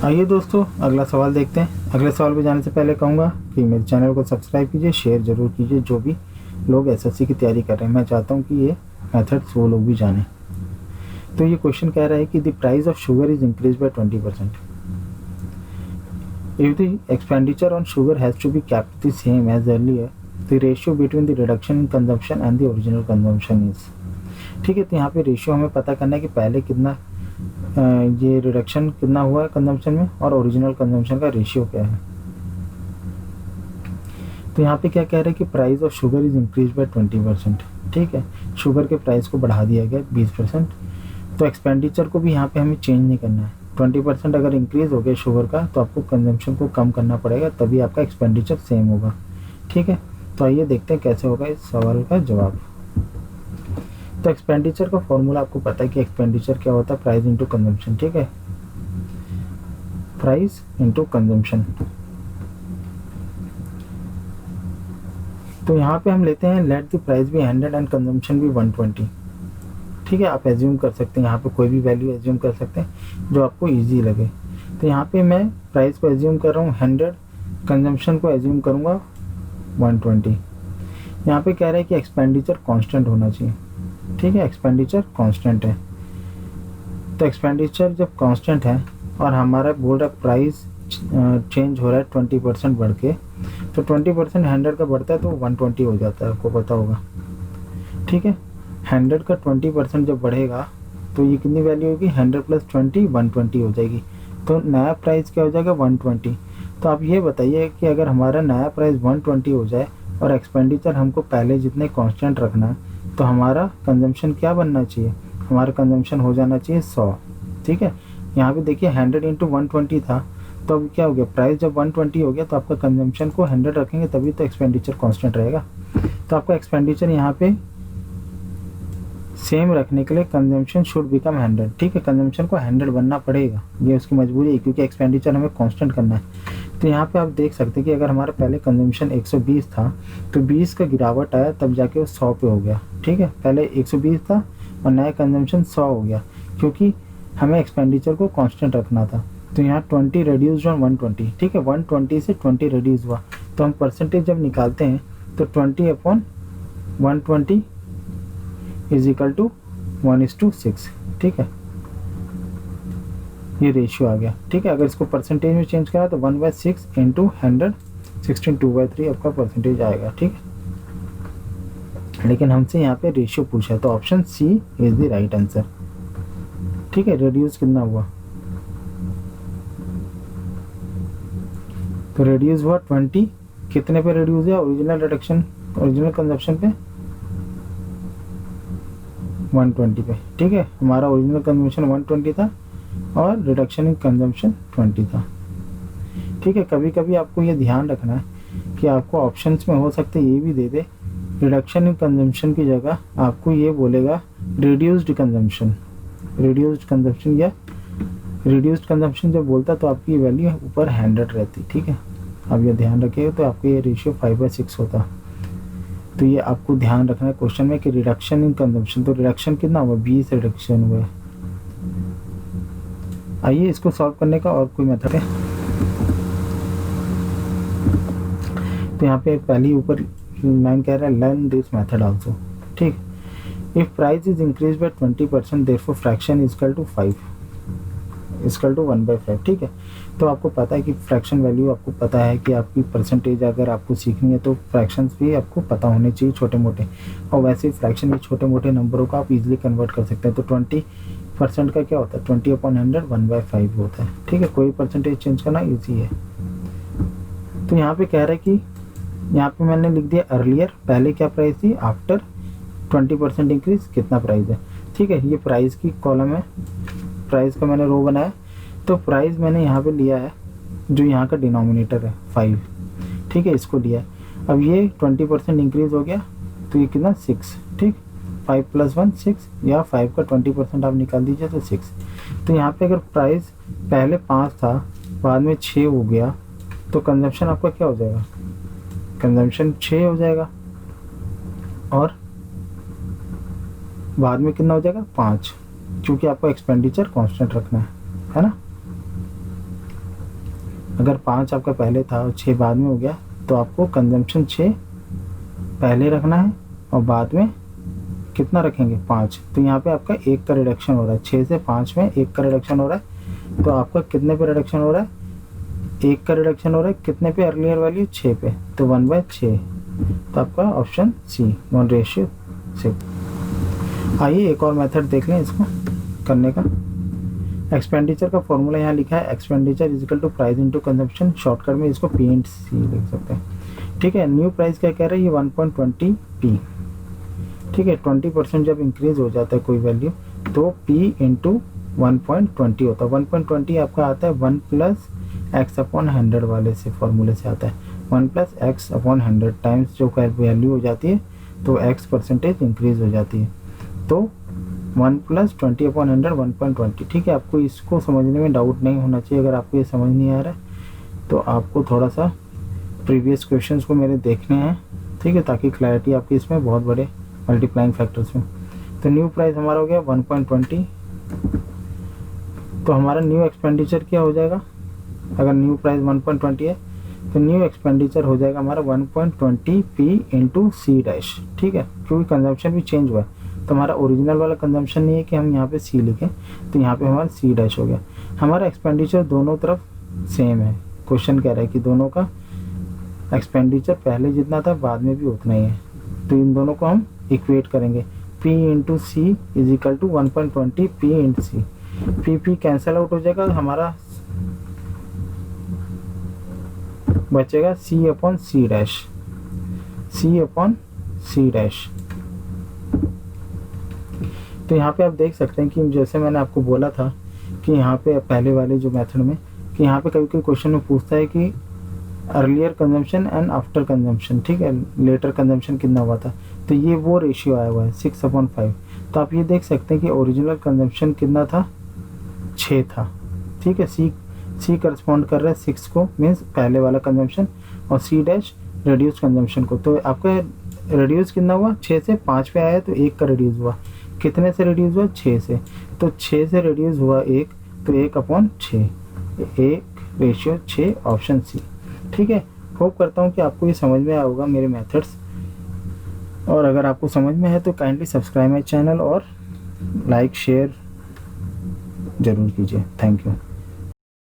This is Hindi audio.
आइए दोस्तों, अगला सवाल देखते हैं। अगले सवाल पे जाने से पहले कहूँगा कि मेरे चैनल को सब्सक्राइब कीजिए, शेयर ज़रूर कीजिए। जो भी लोग एसएससी की तैयारी कर रहे हैं, मैं चाहता हूँ कि ये मेथड्स वो लोग भी जानें। तो ये क्वेश्चन कह रहा है कि the price of sugar is increase by 20%। If the expenditure on sugar has to be kept the same as earlier, the ratio between the reduction in consumption and the original consumption is। ठीक है, तो यहाँ पे रेशियो हमें पता करना है कि पहले कितना ये रिडक्शन कितना हुआ है कंजम्पशन में और ओरिजिनल कंजम्पशन का रेशियो क्या है। तो यहाँ पे क्या कह रहे हैं कि price of sugar is increase by 20%। ठीक है, शुगर के प्राइस को बढ़ा दिया गया 20%। तो एक्सपेंडिचर को भी यहाँ पे हमें चेंज नहीं करना है। 20% अगर इंक्रीज हो गया शुगर का तो आपको कंजम्पशन को कम करना पड़ेगा, तभी आपका एक्सपेंडिचर सेम होगा। ठीक है, तो आइए देखते हैं कैसे होगा इस सवाल का जवाब। तो एक्सपेंडिचर का फॉर्मूला आपको पता है कि एक्सपेंडिचर क्या होता है, प्राइस इंटू कंजम्पशन। ठीक है, प्राइस इंटू कंजम्पशन। तो यहाँ पे हम लेते हैं let the price be 100 and consumption भी 120। ठीक है, आप एज्यूम कर सकते हैं, यहाँ पे कोई भी वैल्यू एज्यूम कर सकते हैं जो आपको इजी लगे। तो यहाँ पे मैं प्राइस को एज्यूम कर रहा हूँ 100, कंजम्पशन को एज्यूम करूँगा 120। यहाँ पे कह रहा है कि एक्सपेंडिचर कांस्टेंट होना चाहिए। ठीक है, एक्सपेंडिचर कांस्टेंट है। तो एक्सपेंडिचर जब कांस्टेंट है और हमारा बोल रहा है प्राइस चेंज हो रहा है 20% बढ़ के, तो 20% 100 का बढ़ता है तो 120 हो जाता है, आपको पता होगा। ठीक है, 100 का 20% जब बढ़ेगा तो ये कितनी वैल्यू होगी, 100 प्लस 20 120 हो जाएगी। तो नया प्राइस क्या हो जाएगा, 120। तो आप ये बताइए कि अगर हमारा नया प्राइस 120 हो जाए और एक्सपेंडिचर हमको पहले जितने कांस्टेंट रखना है, तो हमारा कंजम्पशन क्या बनना चाहिए, हमारा कंजम्पशन हो जाना चाहिए 100। ठीक है, यहाँ पे देखिए 100 इंटू 120 था, तो अब क्या हो गया, प्राइस जब 120 हो गया तो आपका कंजम्पशन को 100 रखेंगे तभी तो एक्सपेंडिचर कांस्टेंट रहेगा। तो आपका एक्सपेंडिचर यहाँ पे सेम रखने के लिए कंजम्पशन शुड बिकम 100। ठीक है, कंजम्पशन को 100 बनना पड़ेगा, ये उसकी मजबूरी है क्योंकि एक्सपेंडिचर हमें कांस्टेंट करना है। तो यहाँ पे आप देख सकते हैं कि अगर हमारा पहले कंजम्पशन 120 था तो 20 का गिरावट आया तब जाके वो 100 पे हो गया। ठीक है, पहले 120 था और नया कंजम्पशन 100 हो गया क्योंकि हमें एक्सपेंडिचर को कांस्टेंट रखना था। तो यहाँ 20 रिड्यूस्ड ऑन 120। ठीक है, 120 से 20 रिड्यूस हुआ, तो हम परसेंटेज जब निकालते हैं तो 20/120 इज इक्वल टू 1:6। ठीक है, ये रेशियो आ गया। ठीक है, अगर इसको परसेंटेज में चेंज करा तो 1/6 इंटू 100 16 2/3 आपका परसेंटेज आएगा। ठीक है, लेकिन हमसे यहाँ पे रेशियो पूछा है तो option C is the right answer. ठीक है, रिड्यूस कितना हुआ, तो रिड्यूस हुआ 20। कितने पे रिड्यूस हुआ, ओरिजिनल रिडक्शन ओरिजिनल कंजप्शन पे 120 पे। ठीक है, हमारा ओरिजिनल कंजम्पशन 120 था और रिडक्शन इन कंजम्पशन 20 था। ठीक है, कभी कभी आपको ये ध्यान रखना है कि आपको ऑप्शंस में हो सकता है ये भी दे दे रिडक्शन इन कंजम्पशन की जगह आपको ये बोलेगा रिड्यूस्ड कंजम्पशन। रिड्यूस्ड कंजम्पशन या रिड्यूस्ड कंजम्पशन जब बोलता तो आपकी वैल्यू ऊपर 100 रहती। ठीक है, आप ये ध्यान रखिएगा तो आपका ये रेशियो 5/6 होता। तो ये आपको ध्यान रखना है क्वेश्चन में कि रिडक्शन इन कंजम्पशन, तो रिडक्शन कितना हुआ, 20 रिडक्शन हुआ। आइए इसको सॉल्व करने का और कोई मेथड है। तो यहाँ पे पहली ऊपर लाइन कह रहा है लर्न दिस मेथड आल्सो। ठीक, if price is increase by 20% therefore fraction is equal to 5 equal to 1/5। ठीक है, तो आपको पता है कि फ्रैक्शन वैल्यू आपको पता है कि आपकी परसेंटेज अगर आपको सीखनी है तो फ्रैक्शंस भी आपको पता होने चाहिए छोटे मोटे, और वैसे ही फ्रैक्शन के छोटे मोटे नंबरों को आप इजीली कन्वर्ट कर सकते हैं। तो 20% का क्या होता है, 20/100 1/5 होता है। ठीक है, कोई परसेंटेज चेंज करना ईजी है। तो यहाँ पे कह रहा है कि यहाँ पे मैंने लिख दिया अर्लियर, पहले क्या प्राइस थी, आफ्टर 20% इंक्रीज कितना प्राइस है। ठीक है, ये प्राइस की कॉलम है, प्राइस का मैंने रो बनाया। तो प्राइस मैंने यहाँ पे लिया है जो यहाँ का डिनोमिनेटर है 5। ठीक है, इसको लिया है। अब ये 20% इंक्रीज हो गया तो ये कितना 6। ठीक, 5 + 1 6 या 5 का 20% आप निकाल दीजिए तो 6। तो यहाँ पे अगर प्राइस पहले 5 था बाद में 6 हो गया तो कंजम्पशन आपका क्या हो जाएगा, कंजम्पशन 6 हो जाएगा और बाद में कितना हो जाएगा 5, क्योंकि आपको एक्सपेंडिचर कांस्टेंट रखना है ना। अगर 5 आपका पहले था और 6 बाद में हो गया तो आपको कंजम्पशन 6 पहले रखना है और बाद में कितना रखेंगे 5। तो यहाँ पे आपका 1 का रिडक्शन हो रहा है, 6 से 5 में 1 का रिडक्शन हो रहा है। तो आपका कितने पे रिडक्शन हो रहा है, 1 का रिडक्शन हो रहा है कितने पे, अर्लियर वैल्यू 6 पे, तो 1/6। तो आपका ऑप्शन सी 1:6। आइए एक और मेथड देख लें इसको करने का। एक्सपेंडिचर का फॉर्मूला यहाँ लिखा है, expenditure is equal to price into consumption, shortcut में इसको पी एंड सी लिख सकते हैं। ठीक है, न्यू प्राइस क्या कह रहा है, ये 1.20 पी। ठीक है, 20% जब इंक्रीज हो जाता है कोई वैल्यू तो p इंटू 1.20 होता है। 1.20 आपका आता है 1 प्लस x/100 वाले से फॉर्मूले से आता है। 1 प्लस x/100 टाइम्स जो वैल्यू हो जाती है तो x परसेंटेज इंक्रीज हो जाती है। तो 1 प्लस 20/100 1.20। ठीक है, आपको इसको समझने में डाउट नहीं होना चाहिए। अगर आपको ये समझ नहीं आ रहा है तो आपको थोड़ा सा प्रीवियस क्वेश्चंस को मेरे देखने हैं। ठीक है, ताकि क्लैरिटी आपकी इसमें बहुत बड़े मल्टीप्लाइंग फैक्टर्स में। तो न्यू प्राइस हमारा हो गया 1.20। तो हमारा न्यू एक्सपेंडिचर क्या हो जाएगा, अगर न्यू प्राइस 1.20 है तो न्यू एक्सपेंडिचर हो जाएगा हमारा 1.20 पी इंटू सी डैश। ठीक है, क्योंकि कंजम्पशन भी चेंज हुआ है तो हमारा ओरिजिनल वाला कंजम्पशन नहीं है कि हम यहाँ पे सी लिखें, तो यहाँ पे हमारा सी डैश हो गया। हमारा एक्सपेंडिचर दोनों तरफ सेम है। क्वेश्चन कह रहा है कि दोनों का एक्सपेंडिचर पहले जितना था बाद में भी उतना ही है, तो इन दोनों को हम इक्वेट करेंगे। P into C is equal to 1.20 P into C. P cancel out हो जाएगा, हमारा बचेगा C/C डैश, C/C डैश। तो यहाँ पे आप देख सकते हैं कि जैसे मैंने आपको बोला था कि यहाँ पे पहले वाले जो मेथड में कि यहाँ पे कभी कोई क्वेश्चन में पूछता है कि earlier consumption and after consumption, ठीक है, लेटर कंजम्पशन कितना हुआ था, तो ये वो रेशियो आया हुआ है 6/5। तो आप ये देख सकते हैं कि ओरिजिनल कंजम्पशन कितना था, 6 था। ठीक है, सी करस्पॉन्ड कर रहा है 6 को, मीन्स पहले वाला कंजम्पशन, और सी डैश रिड्यूस कंजम्पशन को। तो आपका रिड्यूस कितना हुआ, 6 से 5 पे आया तो 1 का रिड्यूस हुआ। कितने से रिड्यूस हुआ, 6 से, तो 6 से रिड्यूस हुआ 1, तो 1/6, 1:6, ऑप्शन सी। ठीक है, होप करता हूँ कि आपको ये समझ में आया होगा मेरे मेथड्स, और अगर आपको समझ में है तो काइंडली सब्सक्राइब माई चैनल और लाइक शेयर ज़रूर कीजिए। Thank you.